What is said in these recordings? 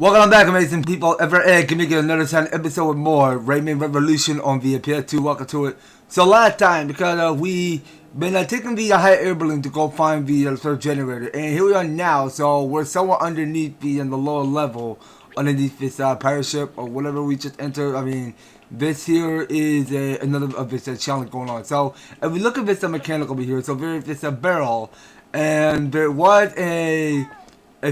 Welcome back, amazing people. Can we get another time episode with more Rayman Revolution on via PS2. Welcome to it. So last time, because we been taking the high air balloon to go find the surf generator, and here we are now. So we're somewhere underneath the lower level, underneath this pirate ship or whatever we just entered. I mean, this here is another of this challenge going on. So if we look at this mechanic over here, so there is a barrel, and there was a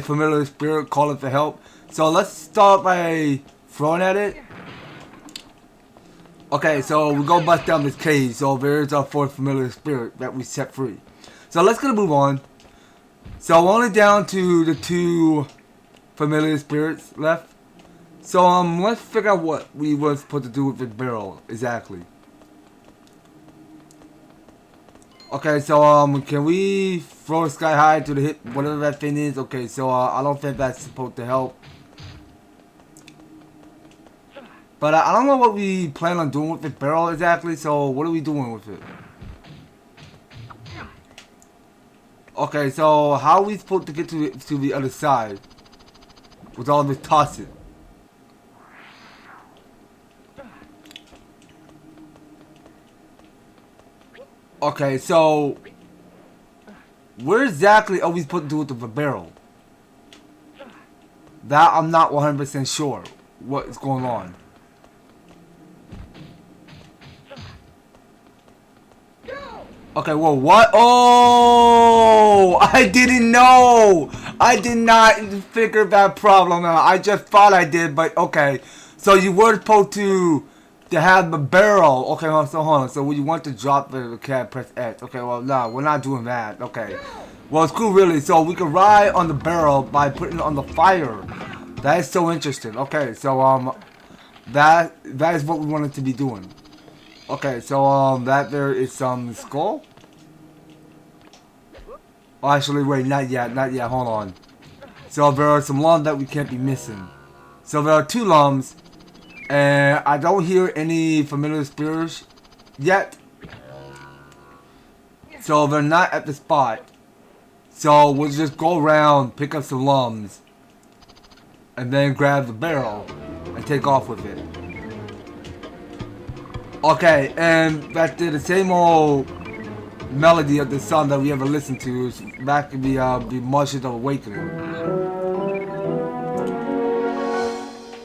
familiar spirit calling for help. So let's start by throwing at it. Okay, so we go bust down this cage. So there's our fourth familiar spirit that we set free. So let's gonna move on. So we're only down to the two familiar spirits left. So let's figure out what we were supposed to do with the barrel exactly. Okay, so can we throw it sky high to the hit whatever that thing is? Okay, so I don't think that's supposed to help. But I don't know what we plan on doing with the barrel exactly, so what are we doing with it? Okay, so how are we supposed to get to the other side? With all this tossing? Okay, so where exactly are we supposed to do with the barrel? That I'm not 100% sure what is going on. Okay, whoa, what? Oh, I didn't know. I did not figure that problem out. I just thought I did, but okay. So you were supposed to have the barrel. Okay, so hold on. So when you want to drop the cat, press X. Okay, well, no, we're not doing that. Okay. Well, it's cool, really. So we can ride on the barrel by putting it on the fire. That is so interesting. Okay, so that is what we wanted to be doing. Okay, so that there is some skull. Oh, actually, wait, not yet, hold on. So there are some lumps that we can't be missing. So there are two lumps, and I don't hear any familiar spirits yet. So they're not at the spot. So we'll just go around, pick up some lumps, and then grab the barrel and take off with it. Okay, and that did the same old melody of the song that we ever listened to back in the Marshes of Awakening.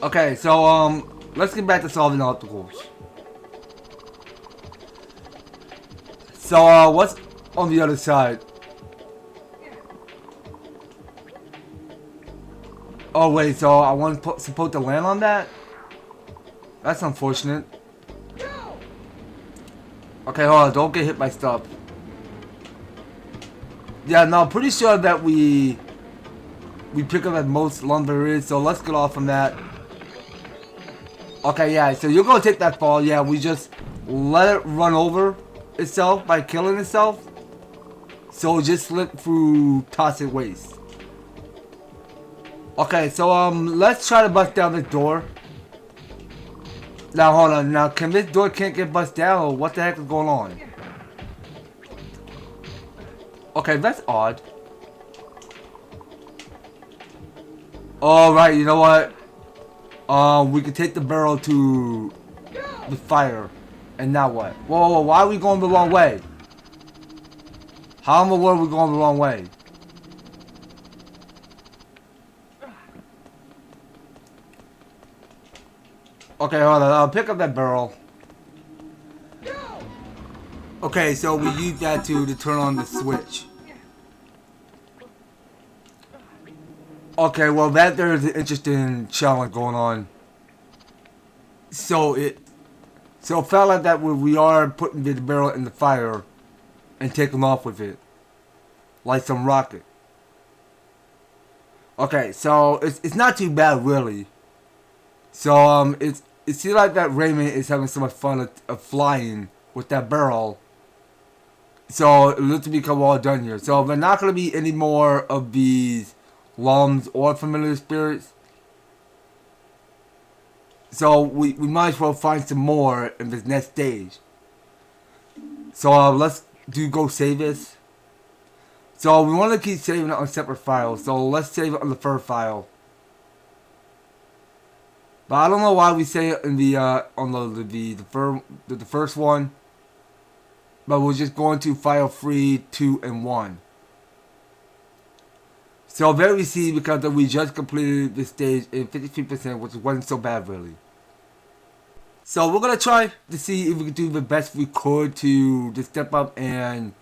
Okay, so let's get back to solving the obstacles. So what's on the other side? Oh wait, so I wasn't supposed to land on that? That's unfortunate. Okay, hold on, don't get hit by stuff. Yeah, no, pretty sure that we pick up at most lumber there is, so let's get off from that. Okay, yeah, so you're gonna take that fall. Yeah, we just let it run over itself by killing itself. So just slip through toxic waste. Okay, so let's try to bust down this door. Now hold on, now can this door can't get bust down, or what the heck is going on? Okay, that's odd. Alright, you know what? We can take the barrel to the fire. And now what? Whoa, why are we going the wrong way? How in the world are we going the wrong way? Okay, hold on, I'll pick up that barrel. Okay, so we use that to turn on the switch. Okay, well that there's an interesting challenge going on. So it felt like that we are putting the barrel in the fire and taking off with it. Like some rocket. Okay, so it's not too bad really. So it seems like that Rayman is having so much fun of flying with that barrel. So it looks to become all done here. So there's not going to be any more of these lumps or familiar spirits. So we might as well find some more in this next stage. So let's go save this. So we want to keep saving it on separate files. So let's save it on the first file. But I don't know why we say it in the on the first one. But we're just going to file 3, 2, and 1. So there we see because we just completed this stage in 53%, which wasn't so bad really. So we're gonna try to see if we can do the best we could to just step up and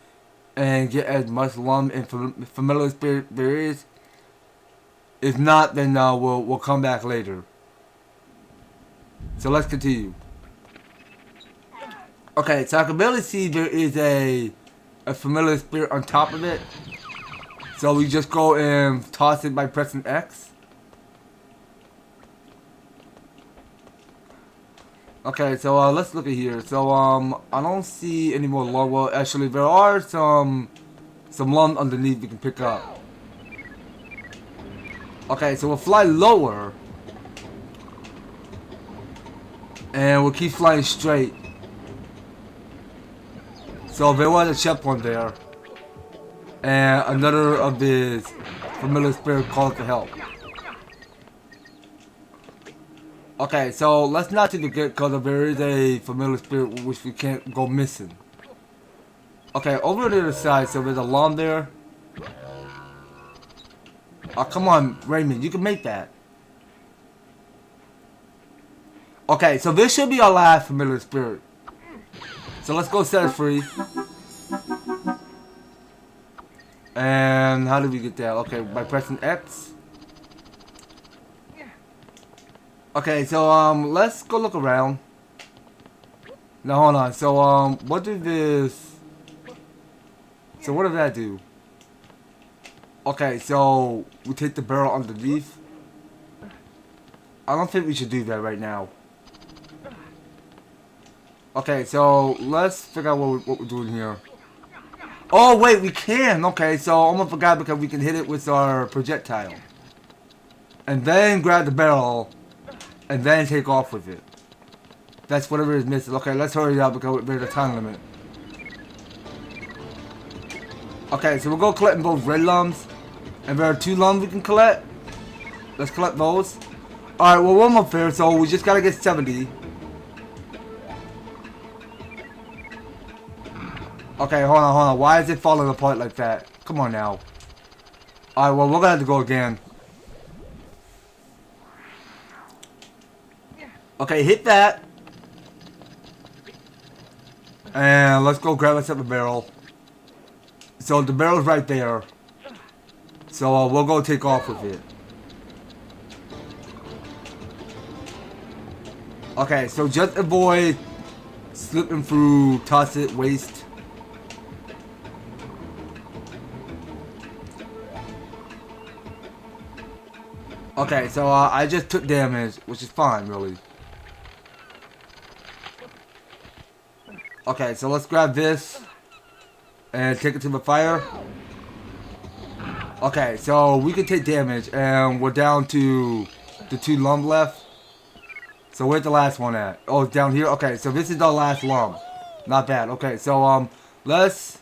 get as much lum and familiar spirit there is. If not, then we'll come back later. So let's continue. Okay, so I can barely see there is a familiar spirit on top of it. So we just go and toss it by pressing X. Okay, so let's look at here. So I don't see any more lum. Well, actually, there are some lum underneath we can pick up. Okay, so we'll fly lower, and we'll keep flying straight. So there was a checkpoint there, and another of his familiar spirit called to help. Okay, so let's not forget because there is a familiar spirit which we can't go missing. Okay, over to the other side, so there's a lum there. Oh, come on, Raymond, you can make that. Okay, so this should be our last familiar spirit. So let's go set it free. And how do we get that? Okay, by pressing X. Okay, so let's go look around. Now hold on. So what did this? So what did that do? Okay, so we take the barrel underneath. I don't think we should do that right now. Okay, so let's figure out what we're doing here. Oh wait, we can. Okay, so I almost forgot because we can hit it with our projectile, and then grab the barrel. And then take off with it. That's whatever is missing. Okay, let's hurry up because there's a time limit. Okay, so we'll go collecting both red lums. And there are 2 lums we can collect. Let's collect those. Alright, well, one more fair, so we just gotta get 70. Okay, hold on. Why is it falling apart like that? Come on now. Alright, well, we're gonna have to go again. Okay, hit that. And let's go grab us up a barrel. So the barrel's right there. So we'll go take off with it. Okay, so just avoid slipping through toss it waste. Okay, so I just took damage, which is fine, really. Okay, so let's grab this and take it to the fire. Okay, so we can take damage, and we're down to the 2 lum left. So where's the last one at? Oh, it's down here. Okay, so this is the last lum. Not bad. Okay, so let's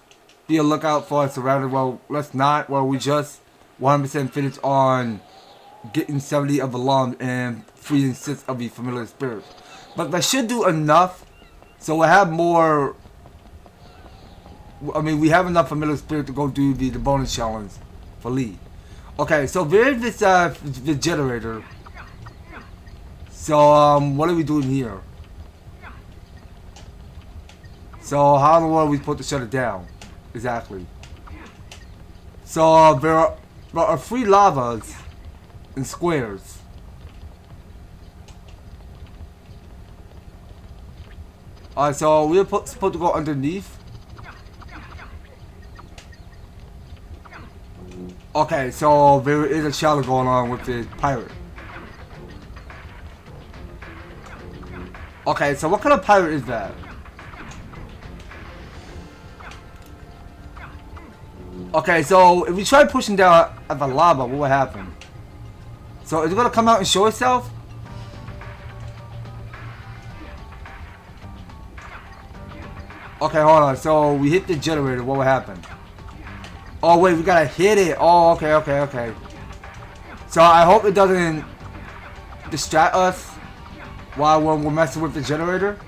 be a lookout for us surrounded. Well, let's not. Well, we just 100% finished on getting 70 of the lum and freeing 6 of the familiar spirits. But that should do enough. So we'll have more. I mean, we have enough familiar spirit to go do the bonus challenge for Lee. Okay, so there's this the generator. So what are we doing here? So how in the world are we supposed to shut it down? Exactly. So there are 3 lavas in squares. Alright, so we're supposed to go underneath. Okay, so there is a challenge going on with the pirate. Okay, so what kind of pirate is that? Okay, so if we try pushing down at the lava, what will happen? So is it gonna come out and show itself? Okay, hold on. So we hit the generator. What will happen? Oh wait, we gotta hit it. Oh, okay. So I hope it doesn't distract us. while we're messing with the generator.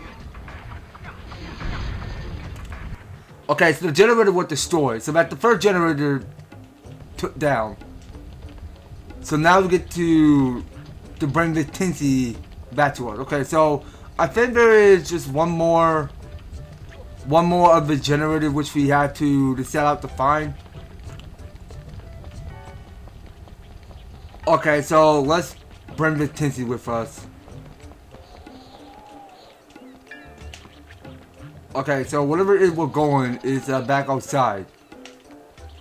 Okay, so the generator was destroyed. So that the first generator took down. So now we get to bring the Tinsy back to us. Okay, so I think there is just one more of the generator which we have to set out to find. Okay, so let's bring the Tinsy with us. Okay, so whatever it is we're going is back outside.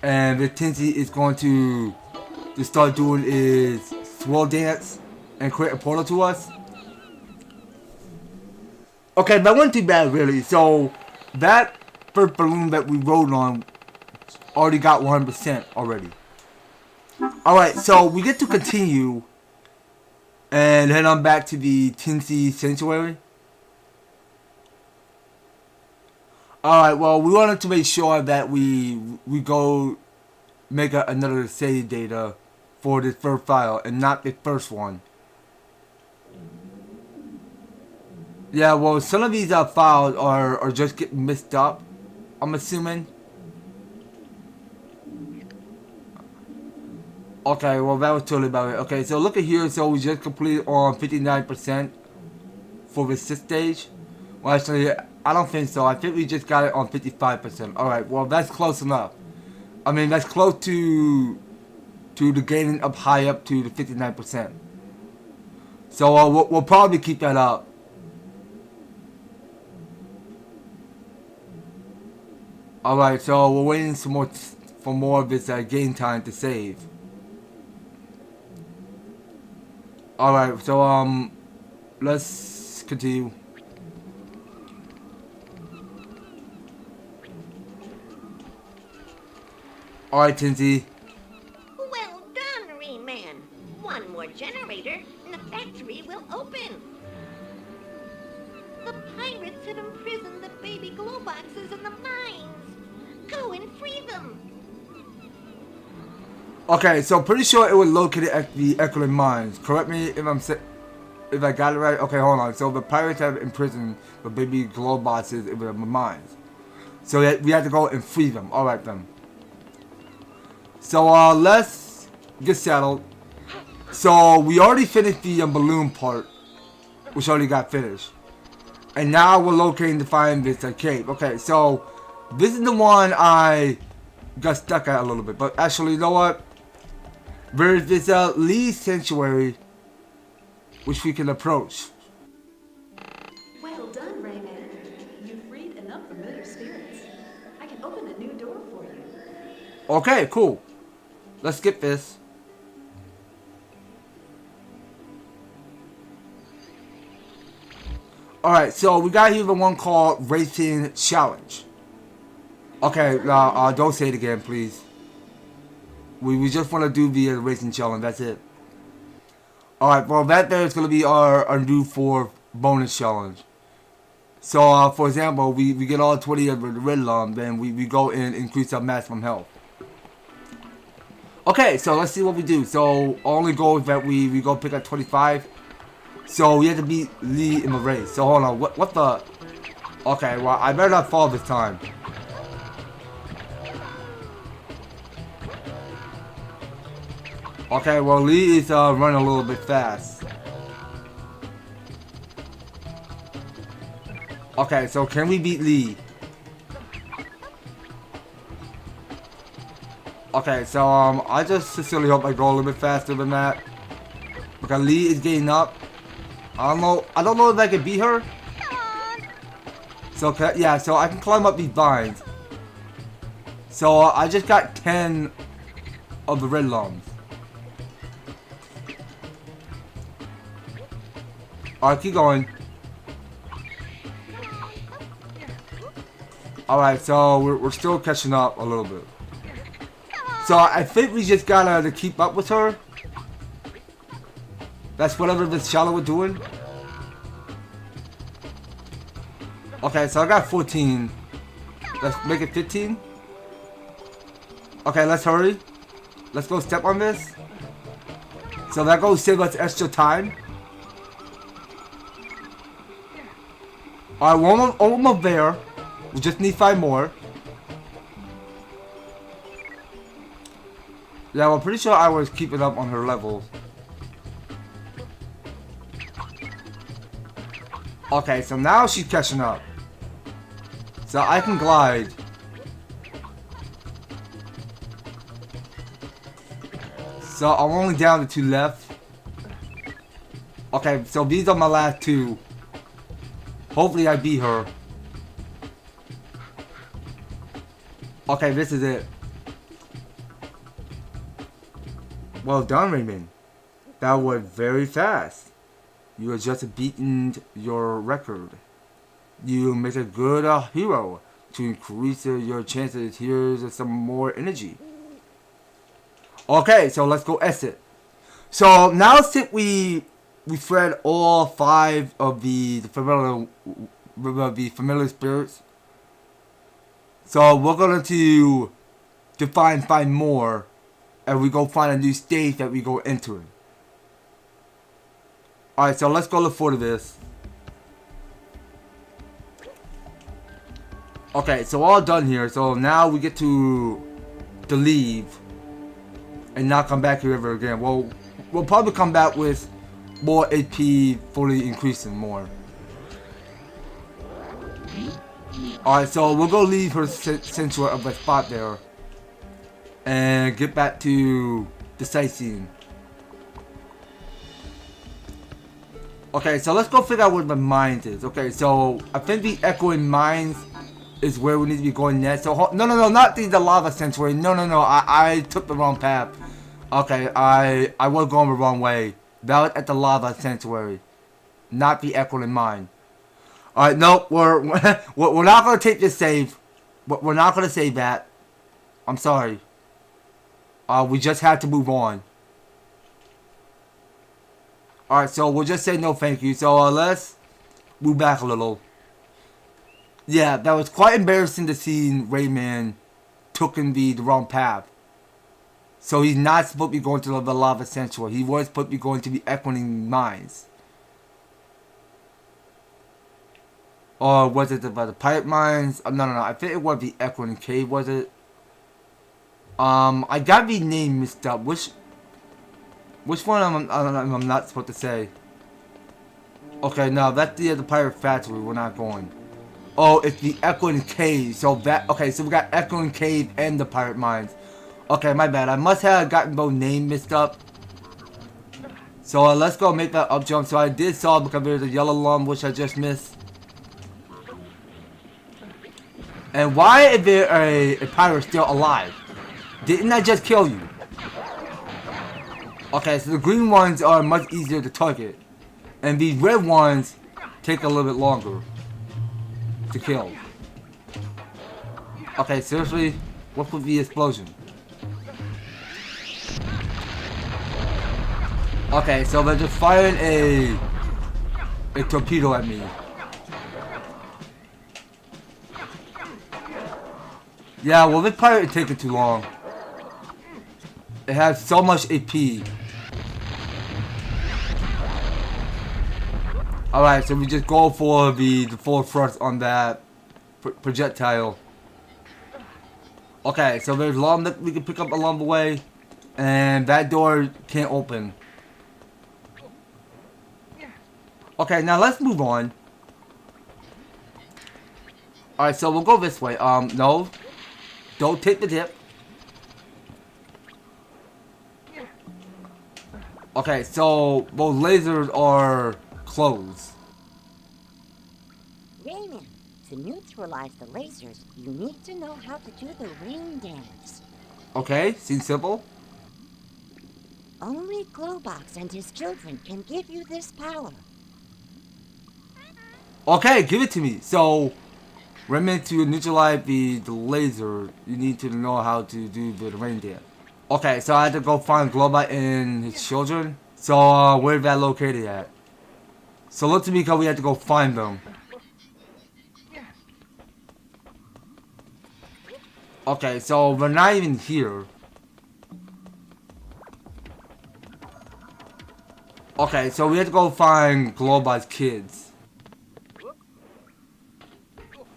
And the Tinsy is going to start doing is swirl dance and create a portal to us. Okay, that wasn't too bad really. So that first balloon that we rode on already got 100% already. Alright, so we get to continue and head on back to the Tinsy Sanctuary. Alright, well, we wanted to make sure that we go make another save data for this first file and not the first one. Yeah, well, some of these files are just getting messed up, I'm assuming. Okay, well, that was totally about it. Okay, so look at here. So we just completed on 59% for the 6th stage. Well, actually, I don't think so. I think we just got it on 55%. Alright, well, that's close enough. I mean, that's close to the gaining up high up to the 59%. So we'll probably keep that up. Alright, so we're waiting for more of this game time to save. Alright, so let's continue. Alright, Tinsy. Well done, Rayman. One more generator and the factory will open. The pirates have imprisoned the baby Globoxes in the mines. Go and free them. Okay, so pretty sure it was located at the Echoland Mines. Correct me if I got it right. Okay, hold on. So the pirates have imprisoned the baby Globoxes in the mines. So we have to go and free them. Alright then. So let's get settled. So we already finished the balloon part, which already got finished. And now we're locating to find this cave. Okay, so this is the one I got stuck at a little bit. But actually, you know what? There's this Lee Sanctuary which we can approach. Well done, Rayman. You freed enough familiar spirits. I can open a new door for you. Okay, cool. Let's skip this. Alright, so we got here the one called Racing Challenge. Okay, don't say it again, please. We just want to do the Racing Challenge, that's it. Alright, well that there is going to be our new 4 bonus challenge. So, for example, we get all 20 of the red lump, then we go and increase our maximum health. Okay, so let's see what we do. So, only goal is that we go pick up 25. So, we have to beat Lee in the race. So, hold on, what the... Okay, well, I better not fall this time. Okay, well, Lee is running a little bit fast. Okay, so can we beat Lee? Okay, so I just sincerely hope I go a little bit faster than that. Because Lee is getting up. I don't know if I can beat her. So yeah, so I can climb up these vines. So I just got 10 of the red lumps. Alright, keep going. Alright, so we're still catching up a little bit. So I think we just gotta to keep up with her. That's whatever this challenge we're doing. Okay, so I got 14. Let's make it 15. Okay, let's hurry. Let's go step on this. So that goes save us extra time. Alright, almost there. We just need 5 more. Yeah, I'm pretty sure I was keeping up on her levels. Okay, so now she's catching up. So I can glide. So I'm only down to 2 left. Okay, so these are my last 2. Hopefully I beat her. Okay, this is it. Well done, Rayman. That was very fast. You have just beaten your record. You make a good hero to increase your chances. Here's some more energy. Okay, so let's go exit. So now since we read all 5 of the familiar spirits, so we're going to find 5 more, and we go find a new stage that we go into. Alright, so let's go look for this. Okay, so all done here. So now we get to leave and not come back here ever again. Well, we'll probably come back with more AP fully increasing more. Alright, so we'll go leave her sanctuary of a spot there and get back to the sightseeing. Okay, so let's go figure out where the mines is. Okay, so I think the echoing mines is where we need to be going next. So no, not the lava sanctuary. No, I took the wrong path. Okay, I was going the wrong way. That was at the lava sanctuary, not the echoing mine. All right, no, we're not gonna take this save. We're not gonna save that. I'm sorry. We just have to move on. Alright, so we'll just say no thank you. So let's move back a little. Yeah, that was quite embarrassing to see Rayman taking the wrong path. So he's not supposed to be going to the lava sanctuary. He was supposed to be going to the echoing mines. Or was it the pirate mines? No. I think it was the echoing cave, was it? I got the name mixed up. Which one I'm not supposed to say? Okay, no, that's the pirate factory. We're not going. Oh, it's the echoing cave. So that so we got echoing cave and the pirate mines. Okay, my bad. I must have gotten both names mixed up. So let's go make that up jump. So I did saw because there's a yellow alarm which I just missed. And why is there a pirate still alive? Didn't I just kill you? Okay, so the green ones are much easier to target. And these red ones take a little bit longer to kill. Okay, seriously? What was the explosion? Okay, so they're just firing a torpedo at me. Yeah, well this pirate is taking too long. It has so much AP. Alright, so we just go for the full thrust on that projectile. Okay, so there's alarm that we can pick up along the way. And that door can't open. Okay, now let's move on. Alright, so we'll go this way. No. Don't take the dip. Okay, so those lasers are closed. Rayman, to neutralize the lasers, you need to know how to do the rain dance. Okay, seems simple. Only Globox and his children can give you this power. Okay, give it to me. So, Rayman, to neutralize the laser, you need to know how to do the rain dance. Okay, so I had to go find Globox and his children. So, where's that located at? So look to me because we had to go find them. Okay, so we're not even here. Okay, so we have to go find Globox kids.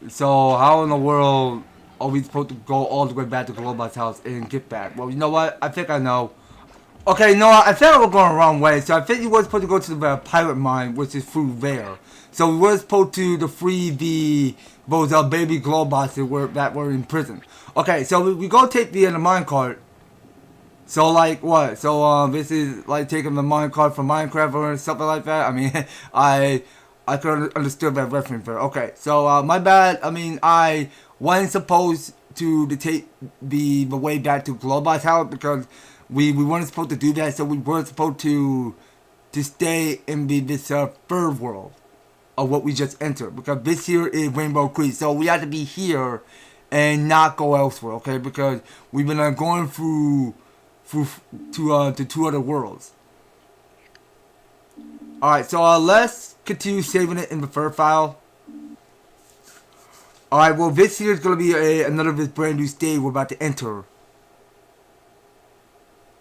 So how in the world are we supposed to go all the way back to Globox house and get back? Well, you know what? I think I know. Okay, no, I think we're going the wrong way. So I think you were supposed to go to the pirate mine, which is through there. So we were supposed to free those baby Globots that were in prison. Okay, so we go take the mine cart. So like what? So this is like taking the mine cart from Minecraft or something like that. I mean, I could understood that reference there. Okay, so my bad. I mean, I wasn't supposed to take the way back to Globox house because we weren't supposed to do that. So we were supposed to stay in this third world of what we just entered, because this here is Rainbow Creek. So we have to be here and not go elsewhere. Okay, because we've been going through to two other worlds. Alright, so let's continue saving it in the third file. Alright, well this here is going to be another of this brand new stage we're about to enter.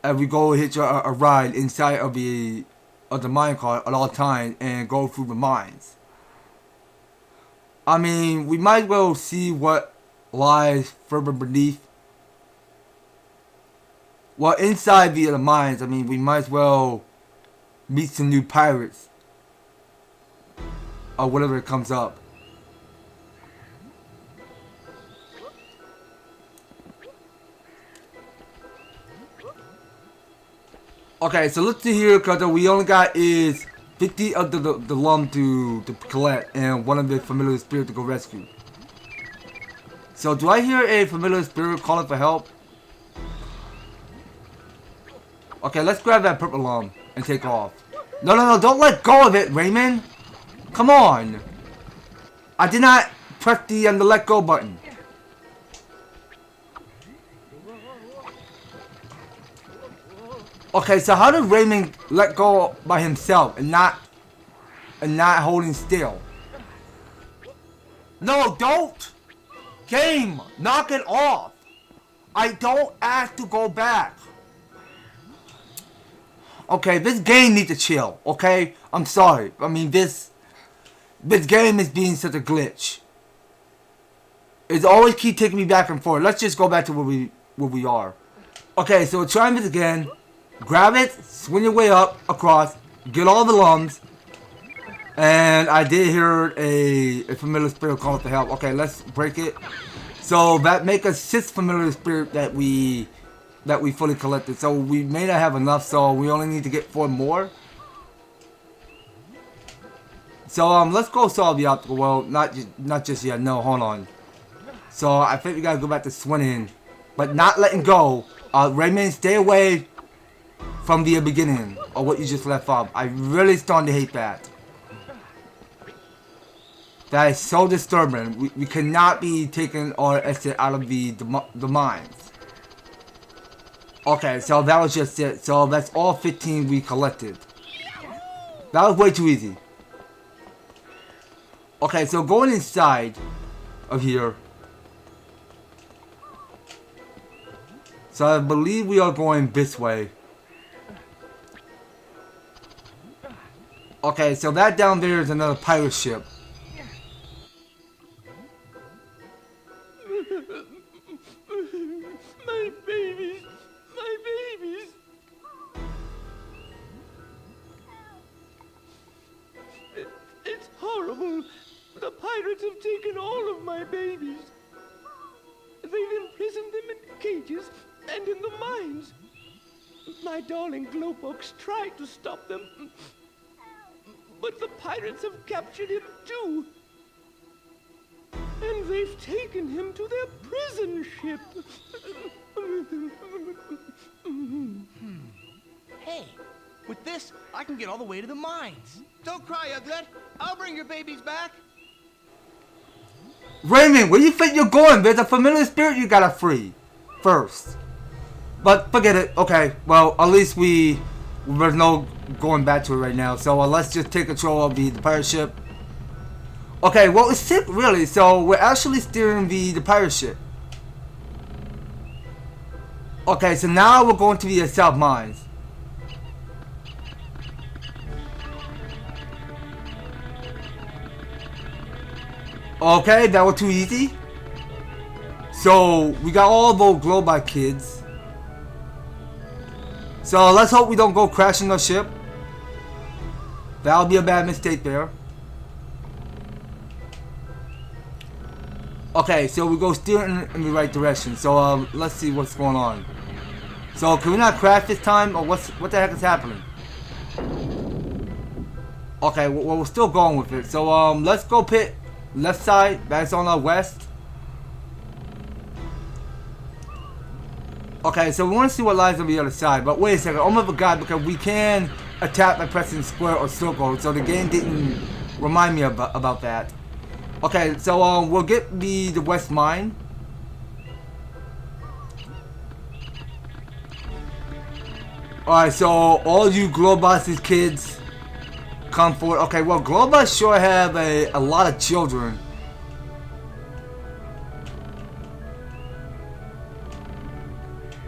And we go hitch a ride inside of the minecart at all times and go through the mines. I mean, we might as well see what lies further beneath. Well, inside the mines, I mean, we might as well meet some new pirates. Or whatever it comes up. Okay, so let's see here, because we only got is 50 of the lum to collect and one of the familiar spirits to go rescue. So do I hear a familiar spirit calling for help? Okay, let's grab that purple lum and take off. No, don't let go of it, Rayman. Come on. I did not press the let go button. Okay, so how did Rayman let go by himself and not holding still? No, don't! Game! Knock it off! I don't ask to go back. Okay, this game needs to chill, okay? I'm sorry. I mean, this game is being such a glitch. It's always keep taking me back and forth. Let's just go back to where we are. Okay, so try this again. Grab it, swing your way up, across, get all the lums. And I did hear a familiar spirit calling for help. Okay, let's break it. So that make us 6 familiar spirit that we fully collected. So we may not have enough, so we only need to get 4 more. So let's go solve the obstacle. Well, not just yet. No, hold on. So I think we gotta go back to swinging, but not letting go. Rayman, stay away from the beginning of what you just left off. I really starting to hate that. That is so disturbing. We cannot be taking our exit out of the mines. Okay, so that was just it. So that's all 15 we collected. That was way too easy. Okay, so going inside of here. So I believe we are going this way. Okay, so that down there is another pirate ship. My babies! My babies! It's horrible. The pirates have taken all of my babies. They've imprisoned them in cages and in the mines. My darling Globox tried to stop them, but the pirates have captured him too. And they've taken him to their prison ship. Hey, with this, I can get all the way to the mines. Don't cry, Uglet. I'll bring your babies back. Rayman, where you think you're going? There's a familiar spirit you gotta free first. But forget it. Okay, well, at least there's no going back to it right now. So let's just take control of the pirate ship. Okay, well, it's sick, really. So we're actually steering the pirate ship. Okay, so now we're going to the south mines. Okay, that was too easy. So we got all those Globox kids. So let's hope we don't go crashing the ship. That'll be a bad mistake there. Okay, so we go steering in the right direction. So let's see what's going on. So can we not crash this time, or what the heck is happening? Okay, well, we're still going with it. So let's go pit left side. That's on our west. Okay, so we want to see what lies on the other side. But wait a second, almost forgot because we can attack by pressing square or circle. So the game didn't remind me about that. Okay, so we'll get the west mine. Alright, so all you Globox's kids come forward. Okay, well, Globox sure have a lot of children.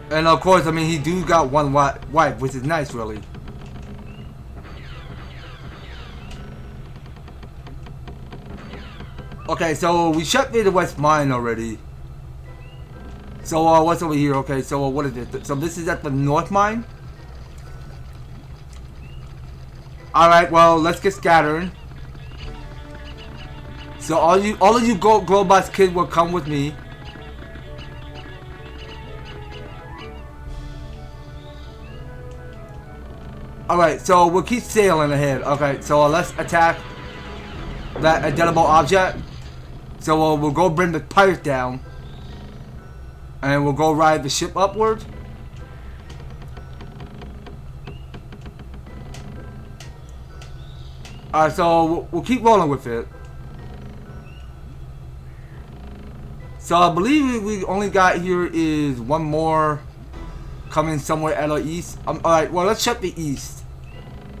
And of course, I mean, he do got one wife, which is nice, really. Okay, so we shut the west mine already. So what's over here? Okay, so what is it? So this is at the north mine. Alright, well, let's get scattering. So all of you Globox kids will come with me. Alright, so we'll keep sailing ahead. Okay, so let's attack that identifiable object. So we'll go bring the pirates down. And we'll go ride the ship upward. Alright, so we'll keep rolling with it. So I believe we only got here is one more coming somewhere at our east. Alright, well, let's check the east.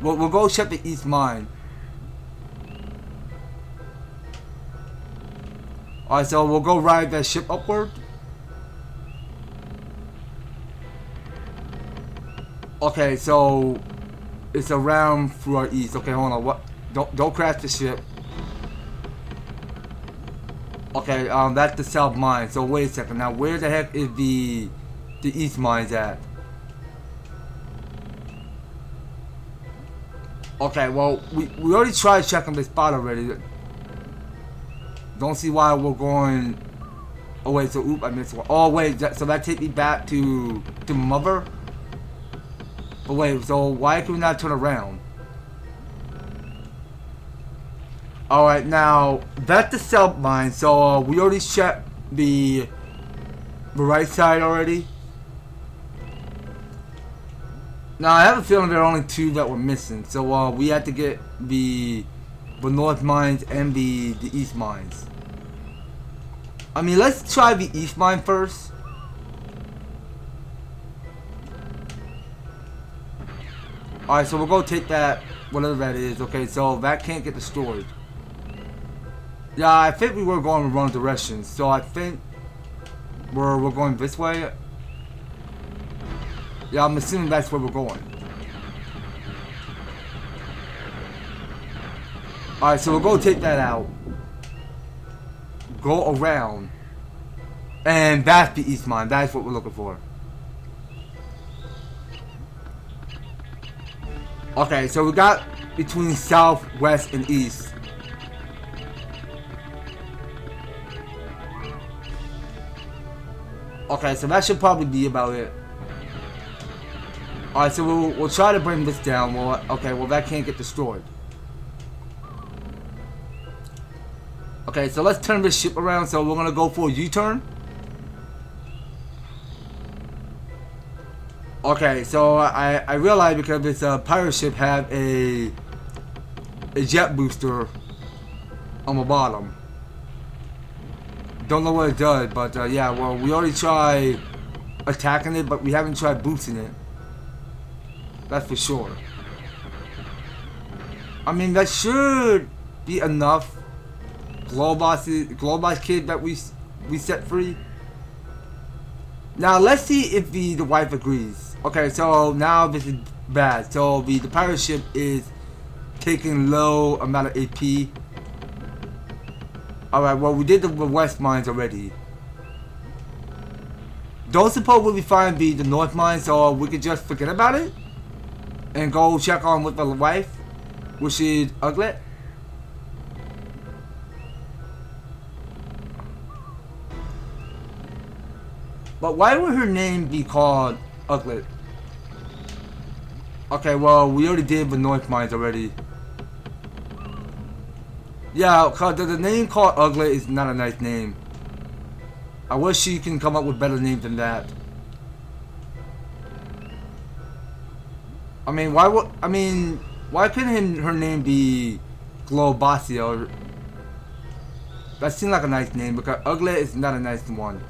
We'll go check the east mine. Alright, so we'll go ride that ship upward. Okay, so it's around through our east. Okay, hold on. What? Don't crash the ship. Okay, that's the south mine. So wait a second. Now, where the heck is the east mines at? Okay, well, we already tried checking this spot already. Don't see why we're going. Oh wait, so oop, I missed one. Oh wait, so that take me back to Mother. But wait, so why can we not turn around? Alright, now that's the south mine. So we already checked the right side already. Now I have a feeling there are only two that were missing. So we had to get the north mines and the east mines. I mean, let's try the east mine first. Alright, so we'll go take that, whatever that is. Okay, so that can't get destroyed. Yeah, I think we were going in the wrong direction. So I think we're going this way. Yeah, I'm assuming that's where we're going. Alright, so we'll go take that out. Go around. And that's the east mine. That's what we're looking for. Okay, so we got between south, west, and east. Okay, so that should probably be about it. Alright, so we'll try to bring this down. Well, okay, well that can't get destroyed. Okay, so let's turn this ship around. So we're gonna go for a U-turn. Okay, so I realized because this pirate ship had a jet booster on the bottom. Don't know what it does, but yeah, well, we already tried attacking it, but we haven't tried boosting it. That's for sure. I mean, that should be enough. Globox kid that we set free. Now let's see if the wife agrees. Okay, so now this is bad. So the pirate ship is taking low amount of AP. Alright, well, we did the west mines already. Don't suppose we'll be fine the north mines, so we could just forget about it and go check on with the wife, which is Uglet. But why would her name be called Uglet? Okay, well, we already did the north mines already. Yeah, cause the name called Uglet is not a nice name. I wish she can come up with better names than that. I mean, why couldn't her name be Globox or that seems like a nice name because Uglet is not a nice one.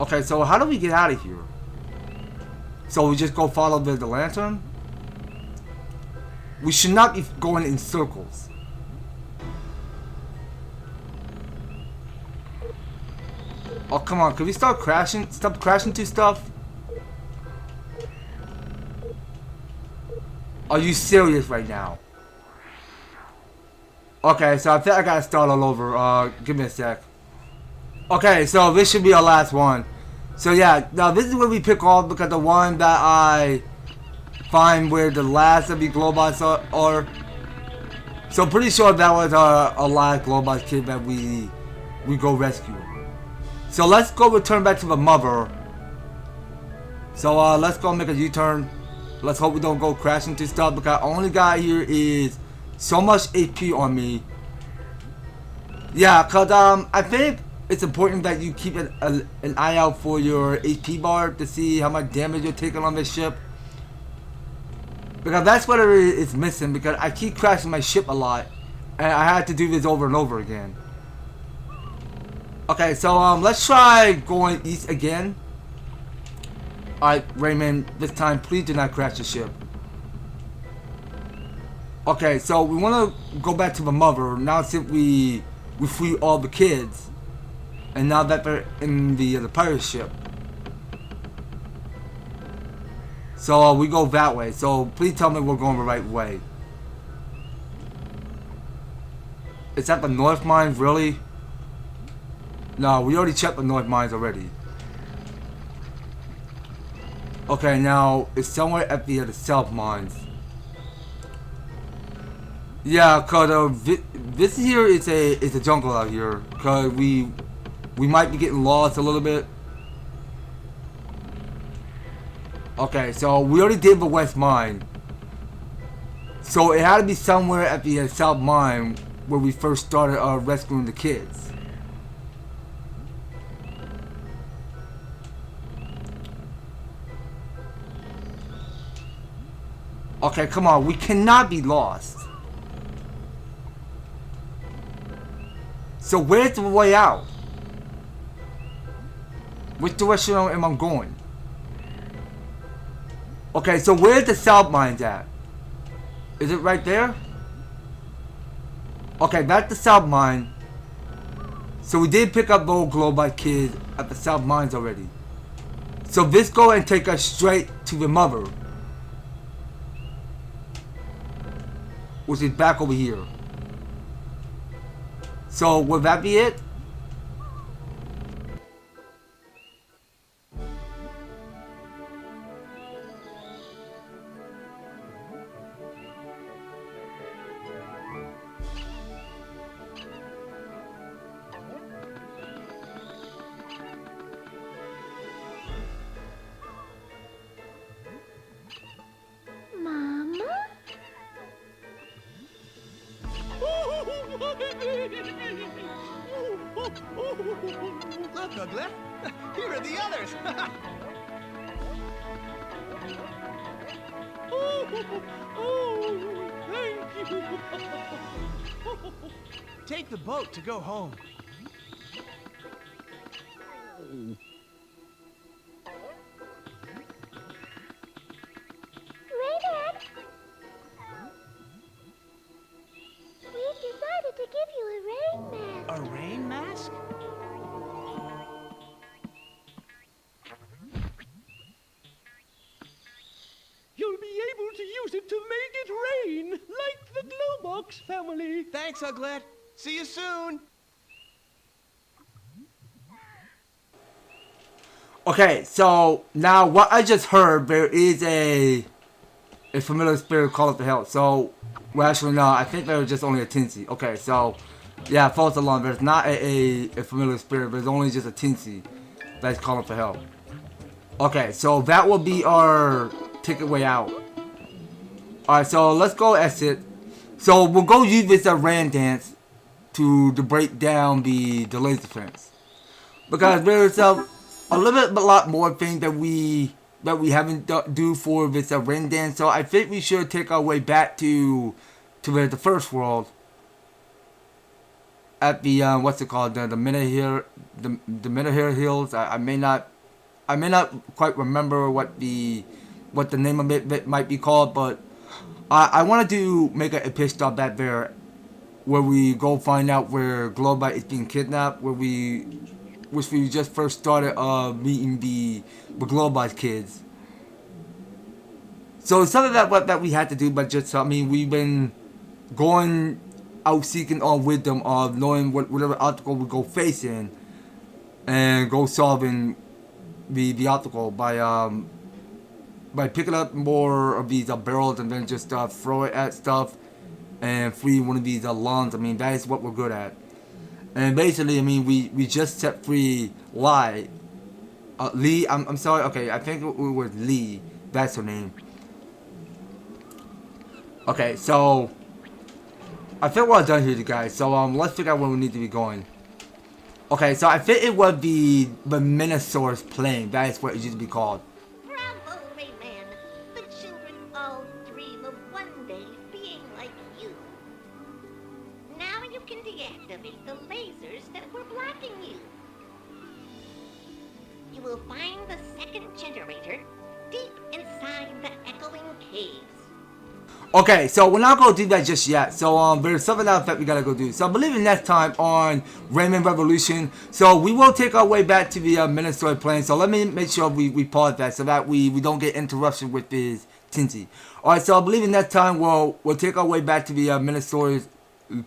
Okay, so how do we get out of here? So we just go follow the lantern? We should not be going in circles. Oh, come on. Can we start crashing? Stop crashing to stuff? Are you serious right now? Okay, so I think I gotta start all over. Give me a sec. Okay, so this should be our last one. So yeah, now this is where we pick off because the one that I find where the last of the Globox are. So pretty sure that was a last Globox kid that we go rescue. So let's go return back to the mother. So let's go make a U-turn. Let's hope we don't go crash into stuff because I only got here is so much HP on me. Yeah, cause I think it's important that you keep an eye out for your HP bar to see how much damage you're taking on this ship. Because that's what it is missing because I keep crashing my ship a lot and I had to do this over and over again. Okay, so let's try going east again. Alright, Rayman, this time please do not crash the ship. Okay, so we want to go back to the mother now since we free all the kids. And now that they're in the pirate ship. So we go that way. So please tell me we're going the right way. Is that the north mines, really? No, we already checked the north mines already. Okay, now it's somewhere at the south mines. Yeah, cause this here is a jungle out here. Cause we might be getting lost a little bit. Okay, so we already did the west mine. So it had to be somewhere at the south mine where we first started rescuing the kids. Okay, come on, we cannot be lost. So where's the way out? Which direction am I going? Okay, so where's the south mines at? Is it right there? Okay, that's the south mine. So we did pick up the old Globox kid at the south mines already. So this go and take us straight to the mother. Which is back over here. So will that be it? Look, Uglet. Here are the others. Thank you. Take the boat to go home. Rayman! We've decided to give you a rain mask. A rain mask? You'll be able to use it to make it rain, like the Globox family. Thanks, Uglet. See you soon. Okay, so now what I just heard, there is a familiar spirit called for help. So, well, actually, no, I think there was just only a Tinsy. Okay, so yeah, false alarm. There's not a familiar spirit. There's only just a Tinsy that's calling for help. Okay, so that will be our ticket way out. Alright, so let's go exit. So we'll go use this Ran dance to break down the laser fence. Because there's a lot more things that we haven't do for this Ran dance. So I think we should take our way back to the first world. At the what's it called, the Minahir Hills. I may not quite remember what the name of it might be called, but I wanted to make a pit stop back there, where we go find out where Globox is being kidnapped, which we just first started meeting the Globox kids. So it's something that we had to do, but just we've been going out seeking our wisdom of knowing whatever obstacle we go facing, and go solving the obstacle by picking up more of these barrels and then just throw it at stuff and free one of these lawns. That is what we're good at. And basically, we just set free Lee. I'm sorry. Okay, I think it was Lee. That's her name. Okay, so I think we're done here, you guys. So let's figure out where we need to be going. Okay, so I think it was the Minosaurus plane. That is what it used to be called. Bravo, Rayman. The children all dream of one day being like you. Now you can deactivate the lasers that were blocking you. You will find the second generator deep inside the echoing caves. Okay, so we're not going to do that just yet. So there's something else that we got to go do. So I believe in next time on Rayman Revolution. So we will take our way back to the Minosaur plane. So let me make sure we pause that so that we don't get interruption with this Tinsy. Alright, so I believe in next time we'll take our way back to the Minosaur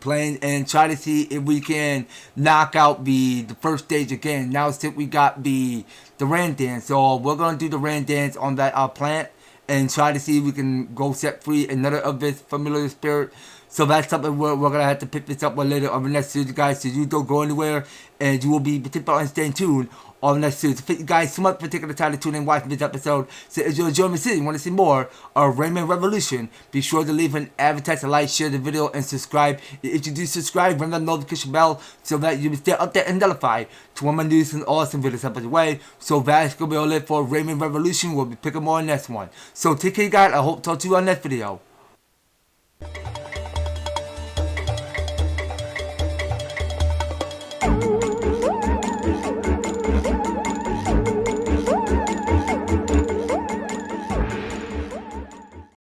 plane and try to see if we can knock out the first stage again. Now since we got the Ran dance. So we're going to do the Ran dance on that plant and try to see if we can go set free another of this familiar spirit. So that's something we're going to have to pick this up with later on the next series, guys. So you don't go anywhere, and you will be particularly staying tuned on the next series. So thank you guys so much for taking the time to tune in and watch this episode. So if you enjoy me and want to see more of Rayman Revolution, be sure to leave an EverTastic, like, share the video, and subscribe. If you do subscribe, ring the notification bell so that you will stay up there and notified to when my news and awesome videos up the way. So that's going to be all it for Rayman Revolution. We'll be picking more on next one. So take care, guys. I hope to talk to you on next video.